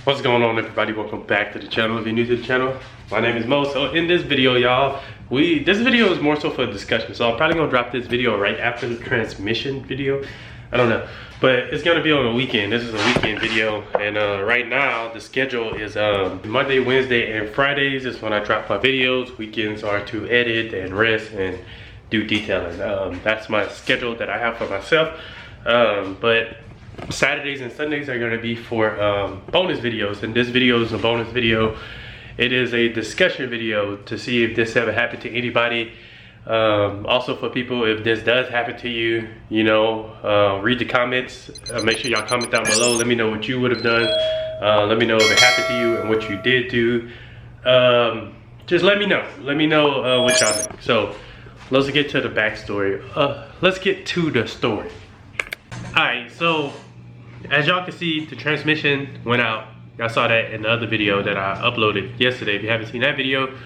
What's going on, everybody? Welcome back to the channel. If you're new to the channel, my name is Mo. So in this video, y'all, this video is more so for a discussion. So I'm probably gonna drop this video right after the transmission video. I don't know, but it's gonna be on a weekend. This is a weekend video, and right now the schedule is Monday, Wednesday, and Fridays is when I drop my videos. Weekends are to edit and rest and do detailing. That's my schedule that I have for myself. But Saturdays and Sundays are going to be for bonus videos, and this video is a bonus video. It is a discussion video to see if this ever happened to anybody. Also for people, if this does happen to you, you know, read the comments. Make sure y'all comment down below. Let me know what you would have done. Let me know if it happened to you and what you did do. Just let me know. Let me know what y'all think. So let's get to the backstory. Let's get to the story. Alright, so as y'all can see, the transmission went out. Y'all saw that in the other video that I uploaded yesterday. If you haven't seen that video,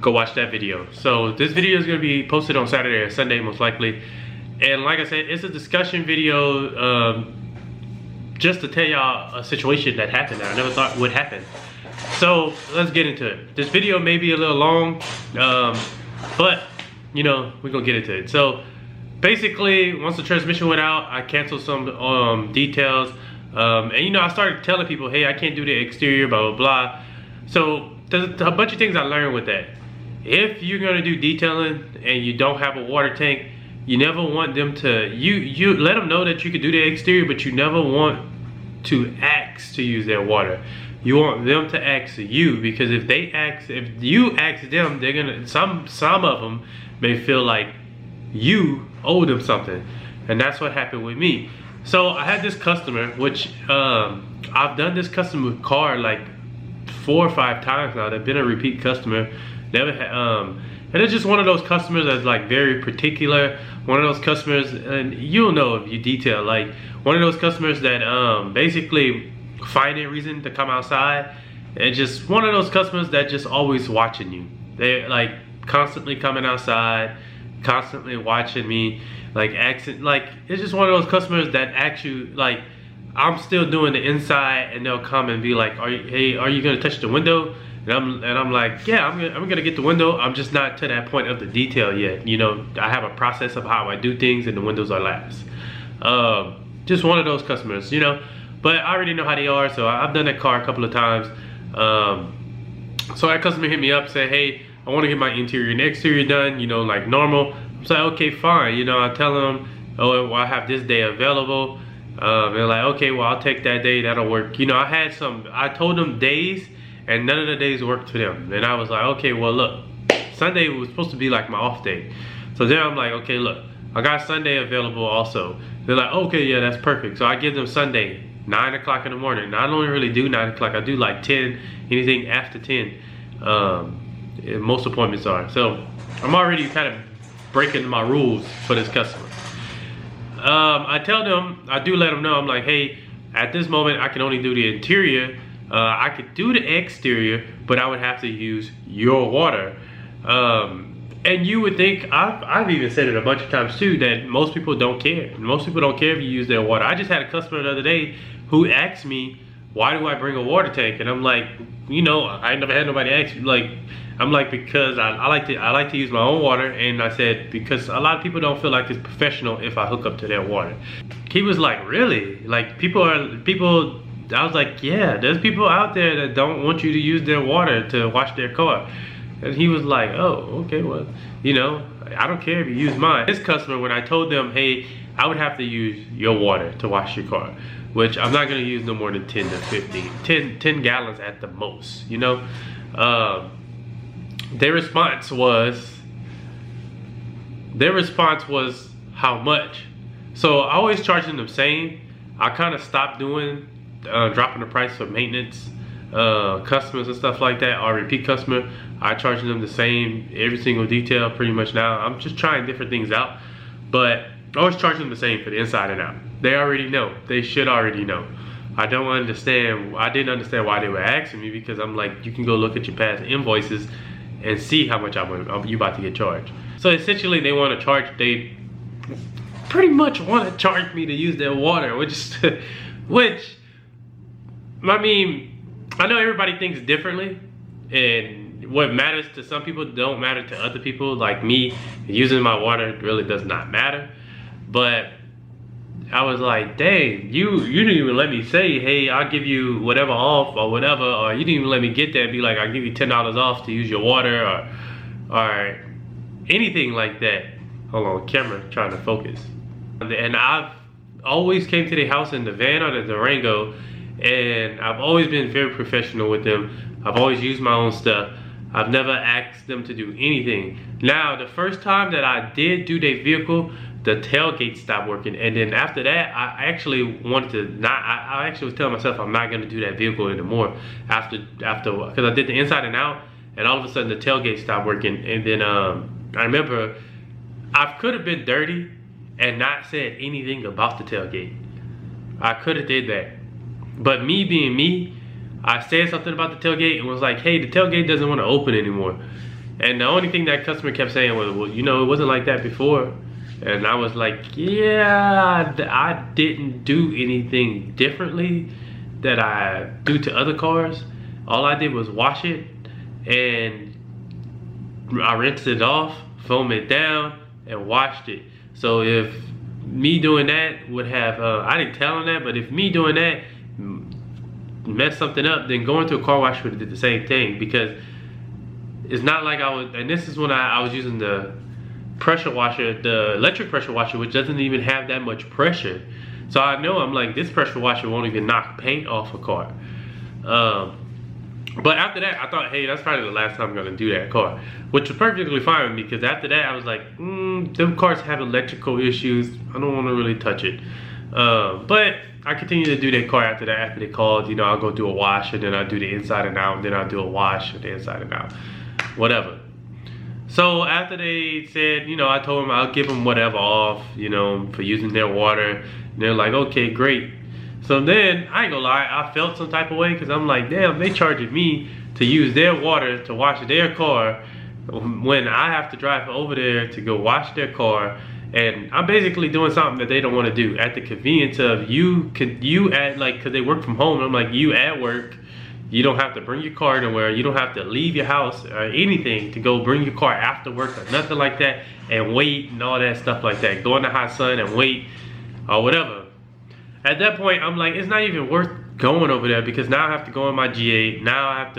go watch that video. So this video is going to be posted on Saturday or Sunday most likely. And like I said, it's a discussion video just to tell y'all a situation that happened that I never thought would happen. So let's get into it. This video may be a little long, but you know, we're going to get into it. So basically, once the transmission went out, I canceled some details. And you know, I started telling people, hey, I can't do the exterior, blah, blah, blah. So there's a bunch of things I learned with that. If you're gonna do detailing and you don't have a water tank, you never want them to, you let them know that you could do the exterior, but you never want to ask to use their water. You want them to ask you, because if you ask them, they're gonna, some of them may feel like you owe them something, and that's what happened with me. So I had this customer, which I've done this customer car like 4 or 5 times now. They've been a repeat customer. Never had, and it's just one of those customers that's like very particular. One of those customers, and you'll know if you detail, like one of those customers that basically find a reason to come outside, and just one of those customers that just always watching you. They're like constantly coming outside, constantly watching me, like accent, like it's just one of those customers that ask you, like I'm still doing the inside, and they'll come and be like, hey, are you gonna touch the window? And I'm like, yeah, I'm gonna get the window. I'm just not to that point of the detail yet. You know, I have a process of how I do things, and the windows are last. Just one of those customers, you know. But I already know how they are, so I've done that car a couple of times. So that customer hit me up, said, hey, I want to get my interior and exterior done, you know, like normal. I'm like, okay, fine. You know, I tell them, oh, well, I have this day available. They're like, okay, well, I'll take that day. That'll work. You know, I told them days, and none of the days worked for them. And I was like, okay, well, look, Sunday was supposed to be like my off day. So then I'm like, okay, look, I got Sunday available also. They're like, okay, yeah, that's perfect. So I give them Sunday, 9 o'clock in the morning. I don't really do 9 o'clock. I do like 10, anything after 10. Most appointments are. So I'm already kind of breaking my rules for this customer. I tell them, I do let them know, I'm like, hey, at this moment I can only do the interior. I could do the exterior, but I would have to use your water. And you would think, I've even said it a bunch of times too, that most people don't care. Most people don't care if you use their water. I just had a customer the other day who asked me, why do I bring a water tank? And I'm like, you know, I never had nobody ask you. Like, I'm like, because I like to use my own water, and I said because a lot of people don't feel like it's professional if I hook up to their water. He was like, really? Like people. I was like, yeah, there's people out there that don't want you to use their water to wash their car. And he was like, oh, okay, well, you know, I don't care if you use mine. This customer, when I told them, hey, I would have to use your water to wash your car, which I'm not gonna use no more than 10 to 15, 10 gallons at the most, you know? Their response was how much? So I always charging them same. I kind of stopped doing, dropping the price for maintenance customers and stuff like that, or repeat customer. I charging them the same, every single detail pretty much now. I'm just trying different things out, but I always charge them the same for the inside and out. They already know. They should already know. I didn't understand why they were asking me, because I'm like, you can go look at your past invoices and see how much you about to get charged. So essentially they want to charge, they pretty much want to charge me to use their water, which I mean, I know everybody thinks differently, and what matters to some people don't matter to other people. Like me, using my water really does not matter. But I was like, dang, you didn't even let me say, hey, I'll give you whatever off or whatever, or you didn't even let me get that and be like, I'll give you $10 off to use your water or anything like that. Hold on, camera trying to focus. And I've always came to their house in the van or the Durango, and I've always been very professional with them. I've always used my own stuff. I've never asked them to do anything. Now, the first time that I did do their vehicle, the tailgate stopped working, and then after that, I actually wanted to not. I actually was telling myself I'm not going to do that vehicle anymore after because I did the inside and out, and all of a sudden the tailgate stopped working, and then I remember I could have been dirty and not said anything about the tailgate. I could have did that, but me being me, I said something about the tailgate and was like, hey, the tailgate doesn't want to open anymore. And the only thing that customer kept saying was, well, you know, it wasn't like that before. And I was like, yeah, I didn't do anything differently that I do to other cars. All I did was wash it, and I rinsed it off, foamed it down, and washed it. So if me doing that would have, I didn't tell him that, but if me doing that messed something up, then going to a car wash would have did the same thing, because it's not like I was, and this is when I was using the pressure washer, the electric pressure washer, which doesn't even have that much pressure. So I know, I'm like, this pressure washer won't even knock paint off a car. But after that, I thought, hey, that's probably the last time I'm gonna do that car, which was perfectly fine with me, because after that I was like, them cars have electrical issues, I don't want to really touch it. But I continued to do that car after that. After they called, you know, I'll go do a wash, and then I'll do the inside and out, and then I'll do a wash of the inside and out, whatever. So after they said, you know, I told them I'll give them whatever off, you know, for using their water. And they're like, okay, great. So then, I ain't gonna lie, I felt some type of way, because I'm like, damn, they charging me to use their water to wash their car when I have to drive over there to go wash their car. And I'm basically doing something that they don't want to do at the convenience of you at, like, because they work from home. I'm like, you at work, you don't have to bring your car nowhere. You don't have to leave your house or anything to go bring your car after work or nothing like that, and wait and all that stuff like that. Go in the hot sun and wait or whatever. At that point, I'm like, it's not even worth going over there, because now I have to go in my G8. Now I'm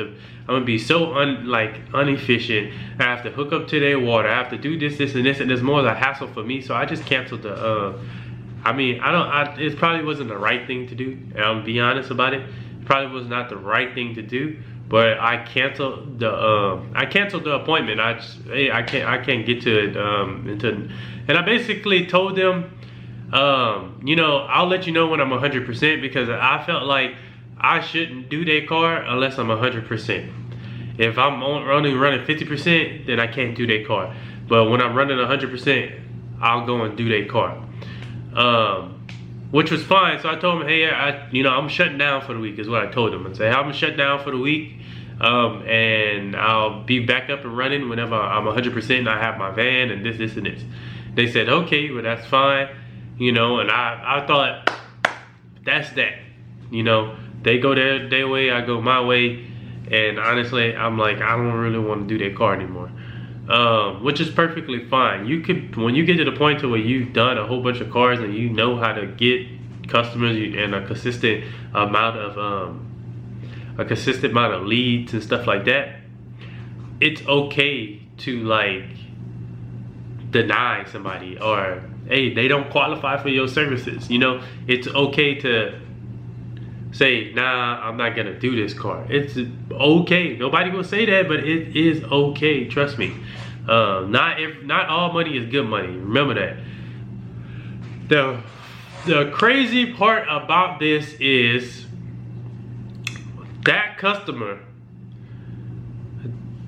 gonna be so inefficient. I have to hook up to their water. I have to do this, and this, and there's more of a hassle for me. So I just canceled the. I mean, it probably wasn't the right thing to do. And I'll be honest about it. It probably was not the right thing to do. But I canceled the appointment. I can't get to it. And I basically told them, you know, I'll let you know when I'm 100%, because I felt like I shouldn't do their car unless I'm 100%. If I'm only running 50%, then I can't do their car. But when I'm running 100%, I'll go and do their car. Which was fine. So I told him, hey, you know, I'm shutting down for the week, is what I told him. And say, I'm shut down for the week, and I'll be back up and running whenever I'm 100% and I have my van and this, and this. They said, okay, well, that's fine. You know, and I thought, that's that. You know, they go their way, I go my way. And honestly, I'm like, I don't really want to do their car anymore. Which is perfectly fine. You could, when you get to the point to where you've done a whole bunch of cars and you know how to get customers and a consistent amount of leads and stuff like that, it's okay to like deny somebody, or hey, they don't qualify for your services. You know, it's okay to say, nah, I'm not gonna do this car. It's okay. Nobody will say that, but it is okay. Trust me. Not all money is good money. Remember that. The crazy part about this is that customer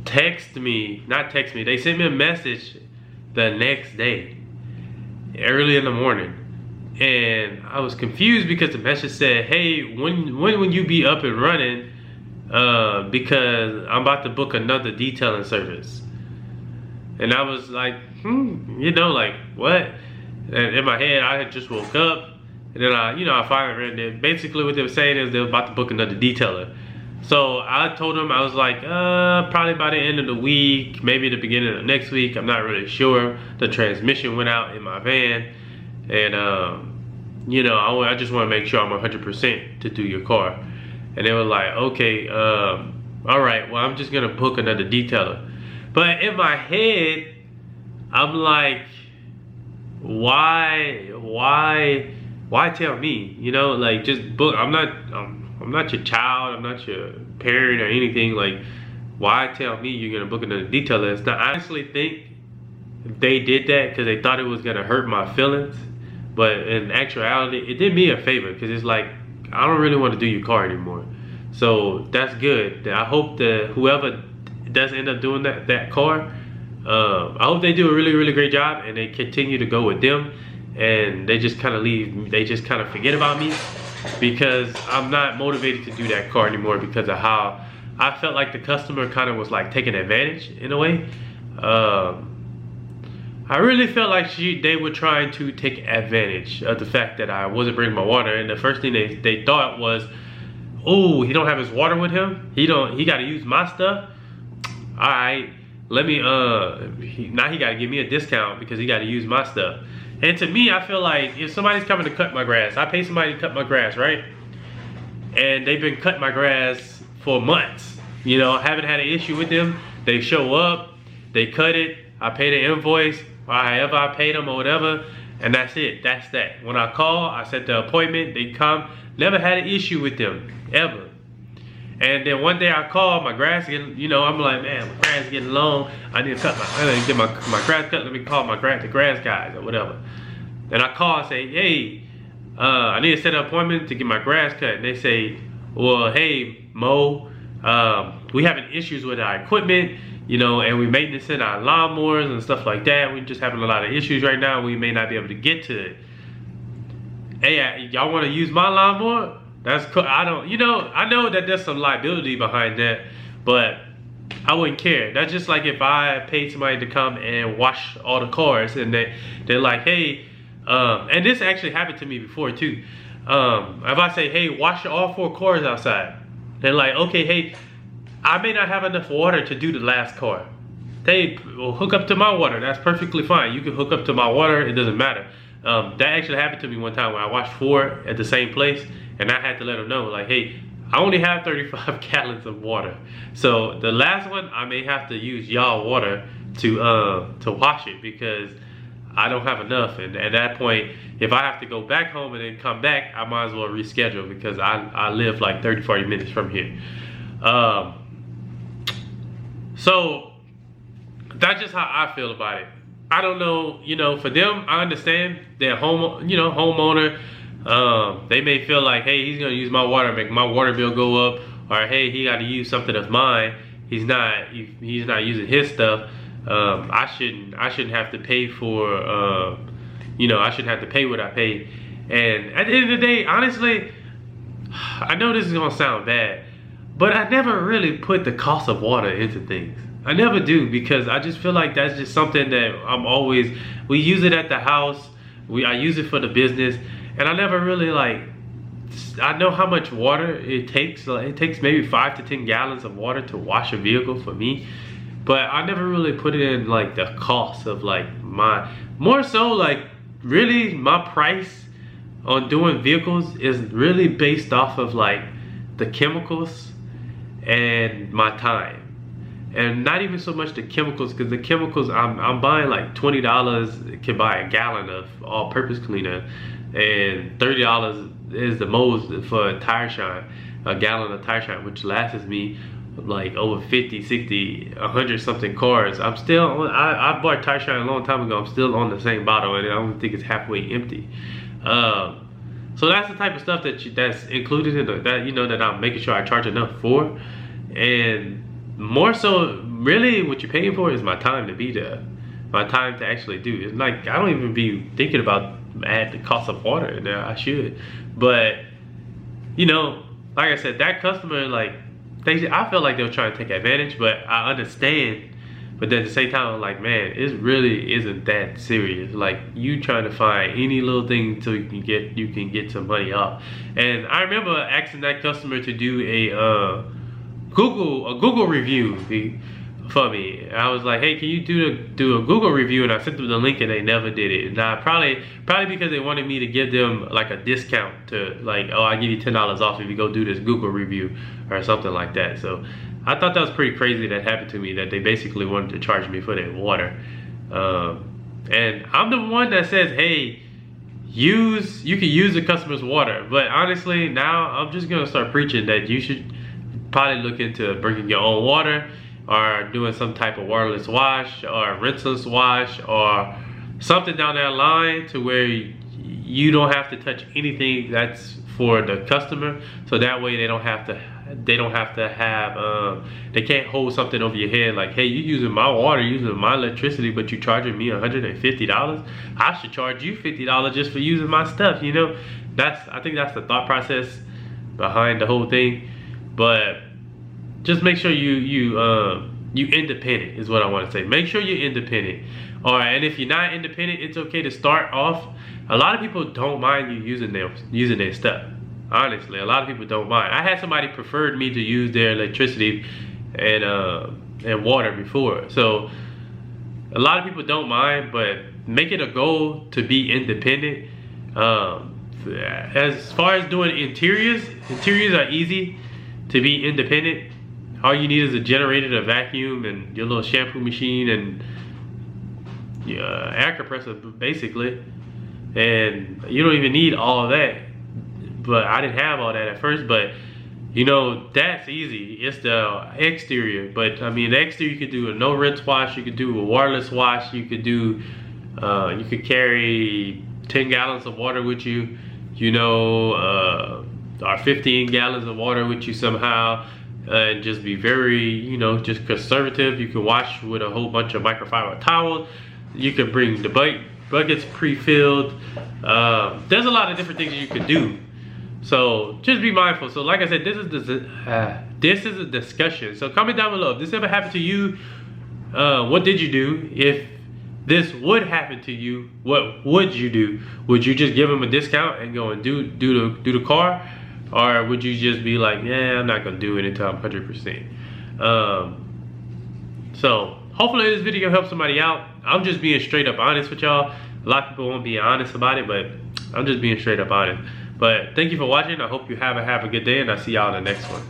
they sent me a message the next day, early in the morning. And I was confused because the message said, hey, when will you be up and running? Because I'm about to book another detailing service. And I was like, you know, like, what? And in my head, I had just woke up. And then I finally read it. Basically what they were saying is they were about to book another detailer. So I told him, I was like, probably by the end of the week, maybe the beginning of next week, I'm not really sure. The transmission went out in my van, and you know, I just want to make sure I'm 100% to do your car. And they were like, okay, all right, well, I'm just gonna book another detailer. But in my head, I'm like, why tell me? You know, like, just book. I'm not your child, I'm not your parent or anything. Like, why tell me you're gonna book another detailer? It's not, I honestly think they did that because they thought it was gonna hurt my feelings. But in actuality, it did me a favor, because it's like, I don't really want to do your car anymore. So that's good. I hope that whoever does end up doing that car, I hope they do a really great job, and they continue to go with them, and they just kind of leave, they just kind of forget about me, because I'm not motivated to do that car anymore because of how I felt like the customer kind of was like taking advantage in a way. I really felt like they were trying to take advantage of the fact that I wasn't bringing my water, and the first thing they thought was, oh, he don't have his water with him, he got to use my stuff. All right, let me now he got to give me a discount because he got to use my stuff. And to me, I feel like if somebody's coming to cut my grass, I pay somebody to cut my grass, right? And they've been cutting my grass for months. You know, I haven't had an issue with them. They show up, they cut it, I pay the invoice, or however I paid them or whatever, and that's it. That's that. When I call, I set the appointment, they come. Never had an issue with them, ever. And then one day I call, my grass getting, you know, I'm like, man, my grass is getting long. I need to get my grass cut. Let me call the grass guys or whatever. And I call and say, hey, I need to set an appointment to get my grass cut. And they say, well, hey, Mo, we having issues with our equipment, you know, and we maintenancing our lawnmowers and stuff like that. We're just having a lot of issues right now. We may not be able to get to it. Hey, y'all want to use my lawnmower? That's cool. I know that there's some liability behind that, but I wouldn't care. That's just like if I paid somebody to come and wash all the cars, and they're like, hey, and this actually happened to me before too. If I say, hey, wash all 4 cars outside, they're like, okay, hey, I may not have enough water to do the last car. They will hook up to my water. That's perfectly fine. You can hook up to my water. It doesn't matter. That actually happened to me one time when I washed 4 at the same place, and I had to let them know, like, hey, I only have 35 gallons of water. So the last one, I may have to use y'all water to wash it, because I don't have enough. And at that point, if I have to go back home and then come back, I might as well reschedule, because I live like 30-40 minutes from here. So that's just how I feel about it. I don't know, you know, for them, I understand they're homeowner. They may feel like, hey, he's gonna use my water, make my water bill go up, or hey, he got to use something of mine. He's not using his stuff. I shouldn't have to pay for, you know, I shouldn't have to pay what I pay. And at the end of the day, honestly, I know this is gonna sound bad, but I never really put the cost of water into things. I never do, because I just feel like that's just something that we use it at the house. I use it for the business, and I never really I know how much water it takes. It takes maybe 5 to 10 gallons of water to wash a vehicle for me, but I never really put it in like the cost of like more so like really my price on doing vehicles is really based off of like the chemicals and my time. And not even so much the chemicals, because the chemicals, I'm buying like $20 can buy a gallon of all-purpose cleaner, and $30 is the most for a tire shine, a gallon of tire shine, which lasts me like over 50, 60, 100 something cars. I'm still on, I bought tire shine a long time ago. I'm still on the same bottle, and I don't think it's halfway empty. So that's the type of stuff that's included in that I'm making sure I charge enough for. And more so, really what you're paying for is my time to be there, my time to actually do. It's like, I don't even be thinking about add the cost of water in there. I should, but you know, like I said, that customer, like, I feel like they're trying to take advantage, but I understand. But at the same time, I'm like, man, it really isn't that serious. Like, you trying to find any little thing so you can get some money off. And I remember asking that customer to do Google review for me. I was like, hey, can you do a Google review? And I sent them the link and they never did it. Now probably because they wanted me to give them like a discount to like, oh, I give you $10 off if you go do this Google review or something like that. So I thought that was pretty crazy that happened to me, that they basically wanted to charge me for their water. And I'm the one that says, hey, you can use the customer's water. But honestly, now I'm just gonna start preaching that you should probably look into bringing your own water, or doing some type of waterless wash or rinseless wash or something down that line, to where you don't have to touch anything that's for the customer, so that way they can't hold something over your head like, hey, you using my water, using my electricity, but you charging me $150. I should charge you $50 just for using my stuff, you know. I think that's the thought process behind the whole thing. But just make sure you independent is what I want to say. Make sure you're independent. All right, and if you're not independent, it's okay to start off. A lot of people don't mind you using their stuff. Honestly, a lot of people don't mind. I had somebody preferred me to use their electricity and water before. So a lot of people don't mind, but make it a goal to be independent. As far as doing interiors are easy to be independent. All you need is a generator, a vacuum, and your little shampoo machine, and air compressor, basically. And you don't even need all of that. But I didn't have all that at first, but you know, that's easy. It's the exterior. But I mean, the exterior, you could do a no rinse wash, you could do a waterless wash, you could do you could carry 10 gallons of water with you, you know, or 15 gallons of water with you somehow. And just be very, you know, just conservative. You can wash with a whole bunch of microfiber towels. You can bring the buckets pre-filled. There's a lot of different things you can do. So just be mindful. So like I said, this is a discussion. So comment down below if this ever happened to you. What did you do? If this would happen to you, what would you do? Would you just give them a discount and go and do the car? Or would you just be like, yeah, I'm not gonna do it until I'm 100%. So hopefully this video helps somebody out. I'm just being straight up honest with y'all. A lot of people won't be honest about it, but I'm just being straight up honest. But thank you for watching. I hope you have a good day, and I'll see y'all in the next one.